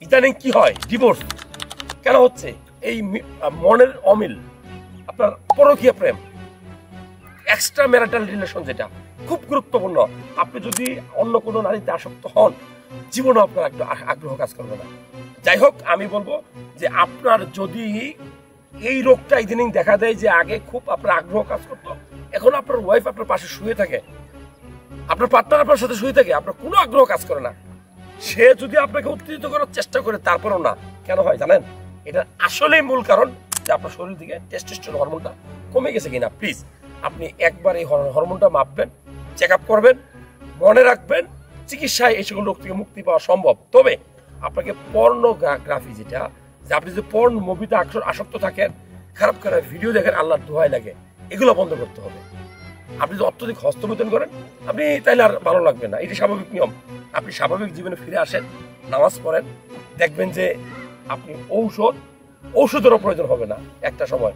ইদানিং কি হয়, ডিভোর্স কেন হচ্ছে? এই মনের অমিল, আপনার পরকীয়া প্রেম, এক্সট্রা ম্যারিটাল রিলেশন, যেটা খুব গুরুত্বপূর্ণ। আপনি যদি অন্য কোনো নারীতে আসক্ত হন, জীবনে আপনার একটু আগ্রহ কাজ করবে না। যাই হোক, আমি বলবো যে আপনার যদি এই রোগটা ইদানিং দেখা দেয় যে আগে খুব আপনার আগ্রহ কাজ করতো, এখন আপনার ওয়াইফ আপনার পাশে শুয়ে থাকে, আপনার পার্টনার আপনার সাথে শুয়ে থাকে, আপনার কোনো আগ্রহ কাজ করে না, সে যদি আপনাকে উত্তেজিত করার চেষ্টা করে তারপরেও না, কেন হয় জানেন? এটা আসলেই মূল কারণ যে আপনার শরীর থেকে টেস্টোস্টেরন হরমোনটা কমে গেছে কিনা। প্লিজ আপনি একবার এই হরমোনটা মাপবেন, চেক আপ করবেন। মনে রাখবেন, চিকিৎসায় এই সকল রোগ থেকে মুক্তি পাওয়া সম্ভব। তবে আপনাকে পর্নোগ্রাফি, যেটা যে আপনি যদি পর্ন মুভিতে আসক্ত থাকেন, খারাপ খারাপ ভিডিও দেখেন, আল্লাহর দোহাই লাগে, এগুলো বন্ধ করতে হবে। আপনি যদি অত্যধিক হস্তমৈথুন করেন, আপনি তাইলে আর ভালো লাগবে না, এটা স্বাভাবিক নিয়ম। আপনি স্বাভাবিক জীবনে ফিরে আসেন, নামাজ পড়েন, দেখবেন যে আপনি ঔষধেরও প্রয়োজন হবে না একটা সময়।